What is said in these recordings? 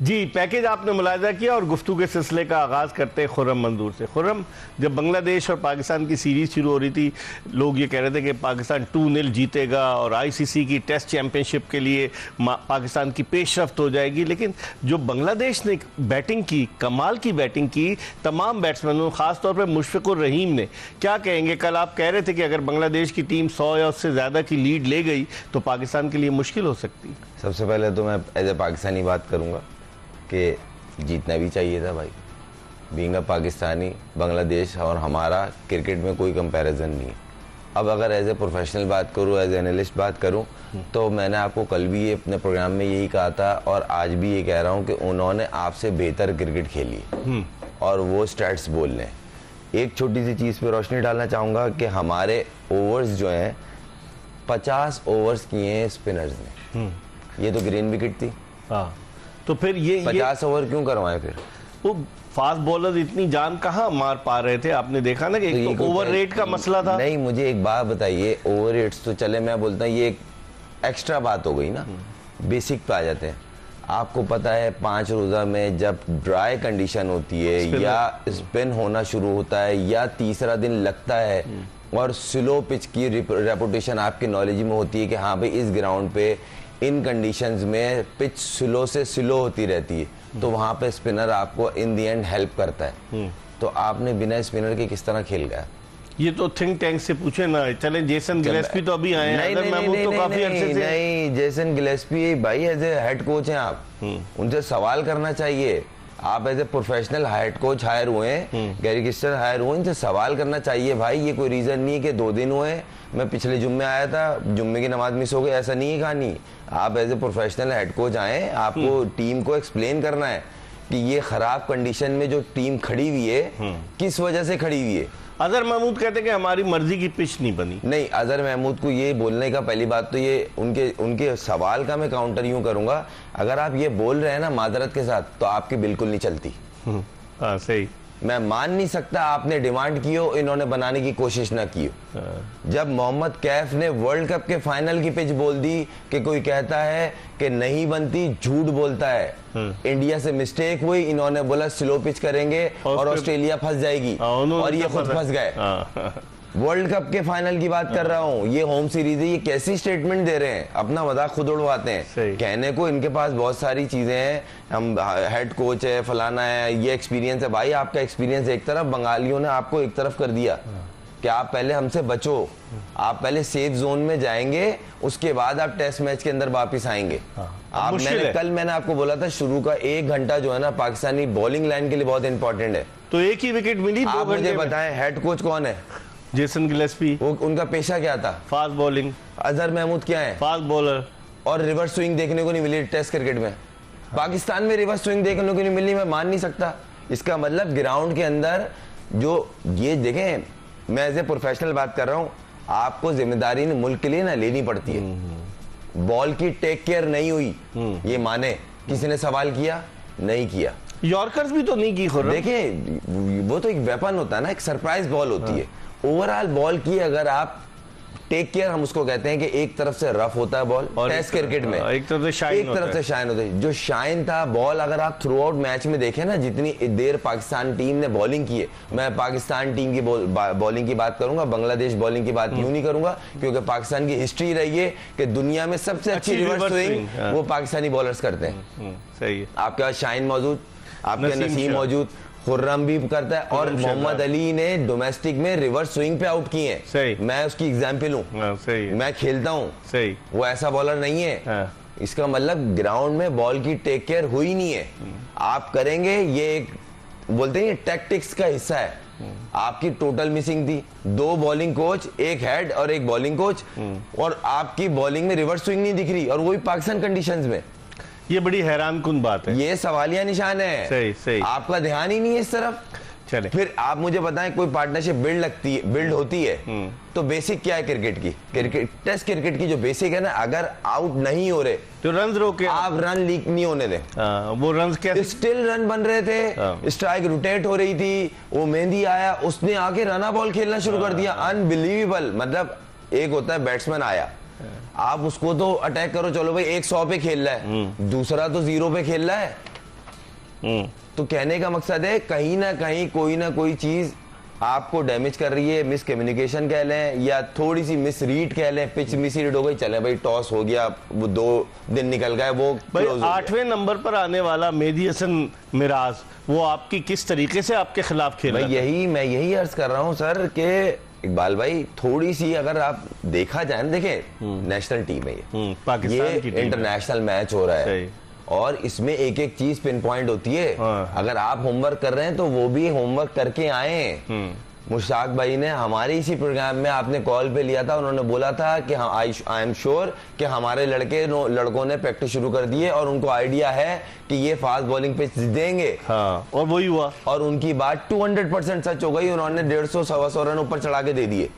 जी, package आपने मुलाहिजा किया और गुफ्तगू के सिलसिले का आगाज़ करते हैं खुर्रम मंजूर से। खुर्रम, जब बांग्लादेश और पाकिस्तान की सीरीज़ शुरू हो रही थी, लोग ये कह रहे थे कि पाकिस्तान 2-0 जीतेगा और आईसीसी की टेस्ट चैंपियनशिप के लिए पाकिस्तान की पेशरफ्त हो जाएगी। लेकिन जो बांग्लादेश ने बैटिंग की, कमाल की बैटिंग की तमाम बैट्समैनों, ख़ासतौर पर मुशफ़िकुर रहीम ने, क्या कहेंगे? कल आप कह रहे थे कि अगर बांग्लादेश की टीम 100 या उससे ज़्यादा की लीड ले गई तो पाकिस्तान के लिए मुश्किल हो सकती। सबसे पहले तो मैं एज ए पाकिस्तानी बात करूँगा कि जीतना भी चाहिए था भाई। बीइंग अ पाकिस्तानी, बांग्लादेश और हमारा क्रिकेट में कोई कंपैरिजन नहीं है। अब अगर एज ए प्रोफेशनल बात करूँ, एज ए एनालिस्ट बात करूँ, तो मैंने आपको कल भी ये अपने प्रोग्राम में यही कहा था और आज भी ये कह रहा हूँ कि उन्होंने आपसे बेहतर क्रिकेट खेली है और वो स्टैट्स बोल रहे हैं। एक छोटी सी चीज़ पे रोशनी डालना चाहूँगा कि हमारे ओवर्स जो हैं 50 ओवर्स किए हैं स्पिनर्स ने। ये तो ग्रीन विकेट थी। हाँ, तो फिर ये 50 ओवर क्यों करवाए? फिर वो फास्ट बॉलर इतनी जान कहाँ मार पा रहे थे? आपने देखा ना कि एक तो ओवर रेट का मसला था। नहीं, मुझे एक बात बताइए, ओवर रेट्स तो चले, मैं बोलता हूँ ये एक एक्स्ट्रा बात हो गई ना। बेसिक पे आ जाते हैं। आपको पता है 5 रोजा में जब ड्राई कंडीशन होती है या स्पिन होना शुरू होता है या तीसरा दिन लगता है और स्लो पिच की रेपुटेशन आपकी नॉलेज में होती है कि हाँ भाई इस ग्राउंड पे इन कंडीशंस में पिच स्लो से स्लो होती रहती है, तो वहां पे स्पिनर आपको इन दी एंड हेल्प करता है। तो आपने बिना स्पिनर के किस तरह खेल गया? ये तो थिंक टैंक से पूछे ना। चले जेसन गिलेस्पी तो अभी आए हैं। नहीं, जेसन गिलेस्पी भाई एज ए हेड कोच हैं आप, उनसे सवाल करना चाहिए। आप as a professional head coach hired हुए हैं, गैरी किस्टर हायर हुए, इनसे सवाल करना चाहिए भाई। ये कोई रीजन नहीं है कि 2 दिन हुए, मैं पिछले जुम्मे आया था, जुम्मे की नमाज मिस हो गई, ऐसा नहीं है कहानी। आप as a professional head coach आए, आपको टीम को एक्सप्लेन करना है कि ये खराब कंडीशन में जो टीम खड़ी हुई है किस वजह से खड़ी हुई है। अजहर महमूद कहते हैं कि हमारी मर्जी की पिच नहीं बनी। नहीं, अजहर महमूद को ये बोलने का पहली बात तो ये उनके सवाल का मैं काउंटर यूं करूंगा, अगर आप ये बोल रहे हैं ना माजरत के साथ, तो आपकी बिल्कुल नहीं चलती। हाँ, सही। मैं मान नहीं सकता आपने डिमांड की हो, इन्होंने बनाने की कोशिश ना की हो। जब मोहम्मद कैफ ने वर्ल्ड कप के फाइनल की पिच बोल दी कि कोई कहता है कि नहीं बनती, झूठ बोलता है। इंडिया से मिस्टेक हुई, इन्होंने बोला स्लो पिच करेंगे और ऑस्ट्रेलिया फंस जाएगी और ये खुद फंस गए। वर्ल्ड कप के फाइनल की बात कर रहा हूँ, ये होम सीरीज है, ये कैसी स्टेटमेंट दे रहे हैं? अपना मजाक खुद उड़वाते हैं। कहने को इनके पास बहुत सारी चीजें हैं, हम हेड कोच है, फलाना है, ये एक्सपीरियंस है। भाई आपका एक्सपीरियंस एक तरफ, बंगालियों ने आपको एक तरफ कर दिया कि आप पहले हमसे बचो, आप पहले सेफ जोन में जाएंगे, उसके बाद आप टेस्ट मैच के अंदर वापिस आएंगे। मैंने आपको बोला था शुरू का 1 घंटा जो है ना पाकिस्तानी बॉलिंग लाइन के लिए बहुत इंपॉर्टेंट है। तो एक ही विकेट मिली। आप मुझे बताएं हेड कोच कौन है? Jason Gillespie. वो उनका पेशा क्या था? Fast bowling. अजहर महमूद क्या है? Fast bowler. और रिवर्स स्विंग देखने को नहीं मिली टेस्ट क्रिकेट में। पाकिस्तान में रिवर्स स्विंग देखने को नहीं मिली, मैं मान नहीं सकता। इसका मतलब ग्राउंड के अंदर जो ये देखें, मैं एज ए प्रोफेशनल बात कर रहा हूँ, आपको जिम्मेदारी मुल्क के लिए ना लेनी पड़ती है। बॉल की टेक केयर नहीं हुई, ये माने। किसी ने सवाल किया? नहीं किया। यॉर्कर्स भी तो नहीं की। देखिए वो तो एक वेपन होता है ना, एक सरप्राइज बॉल होती है। ओवरऑल बॉल की अगर आप टेक केयर, हम उसको कहते हैं कि एक तरफ से रफ होता है बॉल टेस्ट क्रिकेट में, एक तरफ से शाइन होता है। जो शाइन था बॉल, अगर आप थ्रू आउट मैच में देखें ना, जितनी देर पाकिस्तान टीम ने बॉलिंग की है, मैं पाकिस्तान टीम की बॉलिंग की बात करूंगा, बांग्लादेश बॉलिंग की बात यूं नहीं करूंगा, क्योंकि पाकिस्तान की हिस्ट्री रही है कि दुनिया में सबसे अच्छी रिवर्स स्विंग वो पाकिस्तानी बॉलर्स करते हैं। सही है। आपके पास शाइन मौजूद, आपके नसीम मौजूद, खुर्रम भी करता है, और मोहम्मद अली ने डोमेस्टिक में रिवर्स स्विंग पे आउट किए हैं। सही। मैं उसकी एग्जांपल हूँ, मैं खेलता हूँ। सही। वो ऐसा बॉलर नहीं है। इसका मतलब ग्राउंड में बॉल की टेक केयर हुई नहीं है। आप करेंगे, ये एक बोलते हैं टैक्टिक्स का हिस्सा है। आपकी टोटल मिसिंग थी 2 बॉलिंग कोच, 1 हेड और 1 बॉलिंग कोच, और आपकी बॉलिंग में रिवर्स स्विंग नहीं दिख रही, और वो भी पाकिस्तान कंडीशंस में। ये बड़ी हैरान कुन बात है। ये सवालिया निशान है। सही सही। आपका ध्यान ही नहीं है इस तरफ। चले, फिर आप मुझे बताएं, कोई पार्टनरशिप बिल्ड होती है तो बेसिक क्या है क्रिकेट की? क्रिकेट टेस्ट क्रिकेट की जो बेसिक है ना, अगर आउट नहीं हो रहे तो रन रोके, आप रन लीक नहीं होने दें। वो रन कैसे? स्टिल रन बन रहे थे, स्ट्राइक रोटेट हो रही थी, वो मेहंदी आया, उसने आके रना बॉल खेलना शुरू कर दिया। अनबिलीवेबल। मतलब एक होता है बैट्समैन आया, आप उसको तो अटैक करो, चलो भाई 100 पे खेल रहा है, दूसरा तो 0 पे खेल रहा है, तो कहने का मकसद है कहीं ना कहीं कोई ना कोई चीज आपको डैमेज कर रही है, मिस कम्युनिकेशन कह लें या थोड़ी सी मिस रीड कह लें, पिच मिस रीड हो गई, चले भाई टॉस हो गया, वो 2 दिन निकल गए, वो भाई close हो गया। 8वें नंबर पर आने वाला मेहदी हसन मिराज वो आपकी किस तरीके से आपके खिलाफ खेल रहा था? मैं यही अर्ज कर रहा हूं सर कि इकबाल भाई थोड़ी सी अगर आप देखा जाए ना, देखें नेशनल टीम है ये, पाकिस्तान की टीम है। इंटरनेशनल मैच हो रहा है सही। और इसमें एक एक चीज पिन पॉइंट होती है। हाँ। अगर आप होमवर्क कर रहे हैं तो वो भी होमवर्क करके आए। मुश्ताक भाई ने हमारे इसी प्रोग्राम में आपने कॉल पे लिया था, उन्होंने बोला था कि आई एम श्योर कि हमारे लड़कों ने प्रैक्टिस शुरू कर दी है और उनको आइडिया है कि ये फास्ट बॉलिंग पिच देंगे। हाँ, और वही हुआ और उनकी बात 200% सच हो गई, उन्होंने 150-125 रन ऊपर चढ़ा के दे दिए।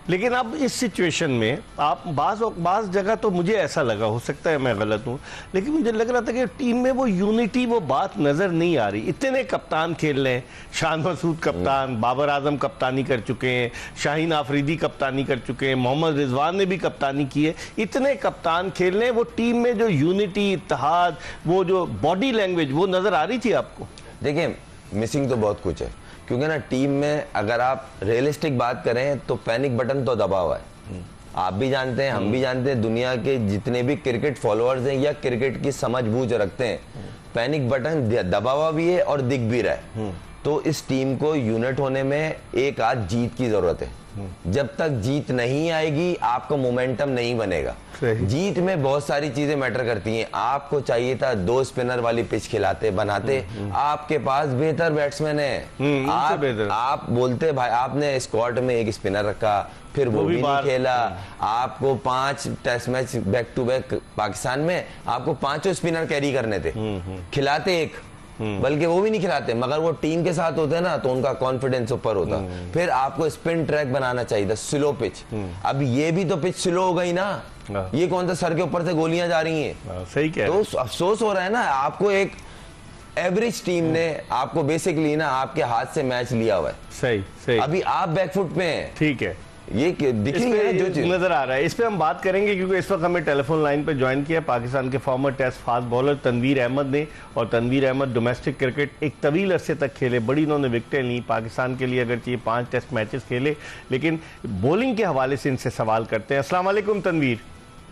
लेकिन अब इस सिचुएशन में आप बाज जगह तो मुझे ऐसा लगा, हो सकता है मैं गलत हूं, लेकिन मुझे लग रहा था कि टीम में वो यूनिटी, वो बात नजर नहीं आ रही। इतने कप्तान खेल रहे हैं, शान मसूद कप्तान, बाबर आजम कप्तानी कर चुके हैं, शाहीन आफरीदी कप्तानी कर चुके हैं, मोहम्मद रिजवान ने भी कप्तानी की है, इतने कप्तान खेल रहे हैं, वो टीम में जो यूनिटी, इत्तेहाद, वो जो बॉडी लैंग्वेज, वो नजर आ रही थी आपको? देखिए मिसिंग तो बहुत कुछ है, क्योंकि ना टीम में अगर आप रियलिस्टिक बात करें तो पैनिक बटन तो दबा हुआ है। आप भी जानते हैं, हम भी जानते हैं, दुनिया के जितने भी क्रिकेट फॉलोअर्स हैं या क्रिकेट की समझ बूझ रखते हैं, पैनिक बटन दबा हुआ भी है और दिख भी रहा है। तो इस टीम को यूनिट होने में एक आध जीत की जरूरत है। जब तक जीत नहीं आएगी आपका मोमेंटम नहीं बनेगा। जीत में बहुत सारी चीजें मैटर करती हैं। आपको चाहिए था 2 स्पिनर वाली पिच खिलाते बनाते, आपके पास बेहतर बैट्समैन है। आप बोलते भाई आपने स्क्वाड में एक स्पिनर रखा, फिर वो भी नहीं खेला। आपको 5 test match back to back Pakistan में आपको 5 स्पिनर कैरी करने थे, खिलाते एक, बल्कि वो भी नहीं खिलाते, मगर वो टीम के साथ होते ना तो उनका कॉन्फिडेंस ऊपर होता। फिर आपको स्पिन ट्रैक बनाना चाहिए था, स्लो पिच। अब ये भी तो पिच स्लो हो गई ना, ये कौन सा सर के ऊपर से गोलियां जा रही हैं। सही कह तो अफसोस हो रहा है ना, आपको एक एवरेज टीम ने आपको बेसिकली ना आपके हाथ से मैच लिया हुआ है। सही सही। अभी आप बैकफुट पे हैं। ठीक है, ये दिखेगा जो चीज नजर आ रहा है, इस पे हम बात करेंगे, क्योंकि इस वक्त हमें टेलीफोन लाइन पे ज्वाइन किया पाकिस्तान के former test fast bowler Tanveer Ahmed ने। और तनवीर अहमद डोमेस्टिक क्रिकेट एक तवील अरसे तक खेले, बड़ी इन्होंने विकेटें ली पाकिस्तान के लिए, अगर चाहिए 5 टेस्ट मैचेस खेले, लेकिन बॉलिंग के हवाले से इनसे सवाल करते हैं। अस्सलाम वालेकुम तनवीर।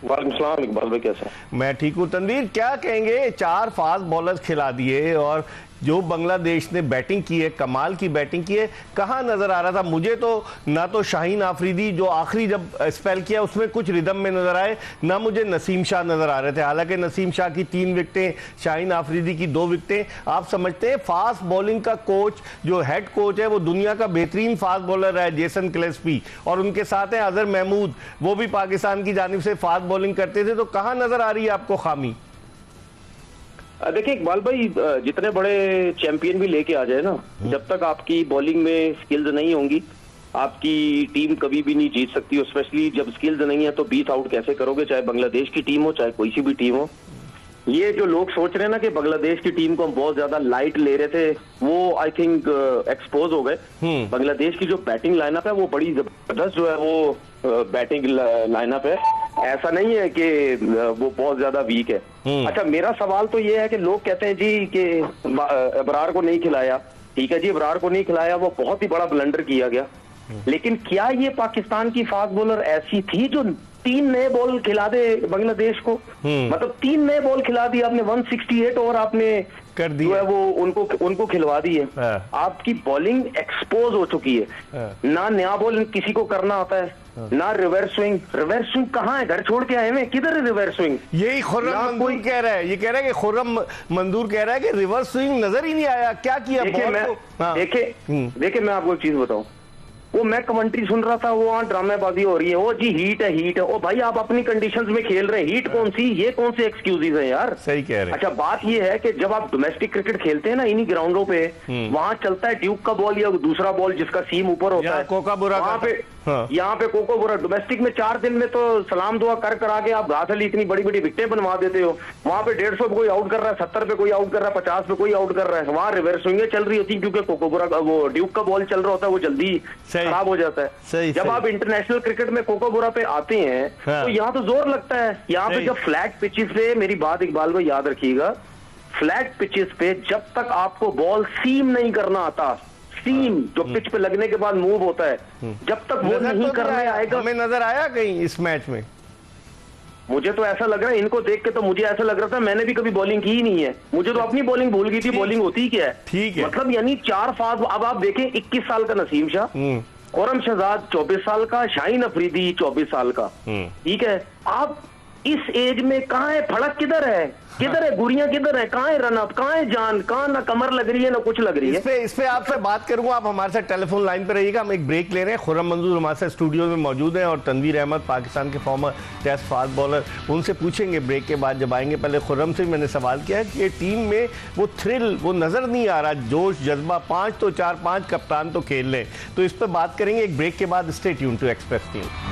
वालेकुम सलाम इकबाल भाई, कैसा? मैं ठीक हूँ। तनवीर, क्या कहेंगे, 4 फास्ट बॉलर्स खिला दिए और जो बांग्लादेश ने बैटिंग की है, कमाल की बैटिंग की है। कहाँ नजर आ रहा था मुझे तो, ना तो शाहीन आफरीदी जो आखिरी जब स्पेल किया उसमें कुछ रिदम में नजर आए, ना मुझे नसीम शाह नजर आ रहे थे। हालांकि नसीम शाह की 3 विकेटें, शाहीन आफरीदी की 2 विकेटें। आप समझते हैं फास्ट बॉलिंग का कोच, जो हेड कोच है, वो दुनिया का बेहतरीन फास्ट बॉलर है जेसन क्लेस्पी, और उनके साथ हैं अजहर महमूद, वो भी पाकिस्तान की जानिब से फास्ट बॉलिंग करते थे। तो कहाँ नजर आ रही है आपको खामी? देखिए इकबाल भाई, जितने बड़े चैंपियन भी लेके आ जाए ना, जब तक आपकी बॉलिंग में स्किल्स नहीं होंगी आपकी टीम कभी भी नहीं जीत सकती। स्पेशली जब स्किल्स नहीं है तो 20 आउट कैसे करोगे, चाहे बांग्लादेश की टीम हो चाहे कोई सी भी टीम हो। ये जो लोग सोच रहे हैं ना कि बांग्लादेश की टीम को हम बहुत ज्यादा लाइट ले रहे थे, वो आई थिंक एक्सपोज हो गए। बांग्लादेश की जो बैटिंग लाइनअप है वो बड़ी जबरदस्त जो है वो बैटिंग लाइनअप है, ऐसा नहीं है कि वो बहुत ज्यादा वीक है। अच्छा, मेरा सवाल तो ये है कि लोग कहते हैं जी कि अबरार को नहीं खिलाया। ठीक है जी, अबरार को नहीं खिलाया, वो बहुत ही बड़ा ब्लंडर किया गया, लेकिन क्या ये पाकिस्तान की फास्ट बॉलर ऐसी थी जो 3 नए बॉल खिला दे बांग्लादेश को? मतलब 3 नए बॉल खिला दिए आपने, 168 और आपने कर दी जो है वो उनको खिलवा दी है। आपकी बॉलिंग एक्सपोज हो चुकी है। ना नया बॉल किसी को करना आता है, ना रिवर्स स्विंग। रिवर्स स्विंग कहाँ है? घर छोड़ के आए हैं, किधर है रिवर्स स्विंग? यही खुर्रम मंजूर कह रहा है, ये कह रहा है कि खुर्रम मंजूर कह रहा है कि रिवर्स स्विंग नजर ही नहीं आया। क्या किया? देखिए मैं आपको एक चीज बताऊं, वो मैं कमेंट्री सुन रहा था, वो वहाँ ड्रामेबाजी हो रही है, वो जी हीट है हीट है। ओ भाई, आप अपनी कंडीशंस में खेल रहे हैं, हीट कौन सी? ये कौन से एक्सक्यूजेज है यार? सही कह रहे हैं। अच्छा, बात ये है कि जब आप डोमेस्टिक क्रिकेट खेलते हैं ना इन्हीं ग्राउंडों पे, वहां चलता है ड्यूक का बॉल या दूसरा बॉल जिसका सीम ऊपर होता है, वहां पे यहाँ पे कोकोबुरा। डोमेस्टिक में 4 दिन में तो सलाम दुआ कर करा के आप घास अली इतनी बड़ी बड़ी विकेटें बनवा देते हो। वहां पे 150 पे कोई आउट कर रहा है, 70 पे कोई आउट कर रहा है, 50 पे कोई आउट कर रहा है। वहां रिवर्स स्विंगें चल रही होती, क्योंकि कोकोबुरा वो ड्यूक का बॉल चल रहा होता है, वो जल्दी खराब हो जाता है। जब आप इंटरनेशनल क्रिकेट में कोकोबुरा पे आते हैं तो यहाँ तो जोर लगता है। यहाँ पे जब फ्लैट पिचेस पे, मेरी बात इकबाल भाई याद रखिएगा, फ्लैट पिचेस पे जब तक आपको बॉल सीम नहीं करना आता, सीम जो पिच पे लगने के बाद मूव होता है, जब तक वो नजर नहीं तो करने आया, आएगा। हमें नजर आया कहीं इस मैच में? मुझे तो ऐसा लग रहा है, इनको देख के तो मुझे ऐसा लग रहा था मैंने भी कभी बॉलिंग की ही नहीं है, मुझे तो अपनी बॉलिंग भूल गई थी, बॉलिंग होती ही क्या है। ठीक है। मतलब यानी 4 फास्ट। अब आप देखें 21 साल का नसीम शाह, खुर्रम शहजाद 24 साल का, शाहीन अफरीदी 24 साल का, ठीक है। आप इस एज में कहाँ है, फड़क किधर है, किधर है गुड़ियां, किधर है, कहाँ है रन अप, कहाँ है जान, कहाँ ना कमर लग रही है ना कुछ लग रही है। इस पे आपसे बात करूंगा, आप हमारे साथ टेलीफोन लाइन पे रहिएगा, हम एक ब्रेक ले रहे हैं। खुर्रम मंजूर हमारे साथ स्टूडियो में मौजूद हैं और तनवीर अहमद पाकिस्तान के फॉर्मर टेस्ट फास्ट बॉलर, उनसे पूछेंगे ब्रेक के बाद जब आएंगे। पहले खुर्रम से मैंने सवाल किया है कि ये टीम में वो थ्रिल वो नजर नहीं आ रहा, जोश जज्बा, 5 तो 4-5 कप्तान तो खेल लें, तो इस पर बात करेंगे एक ब्रेक के बाद। Stay tune to Express team.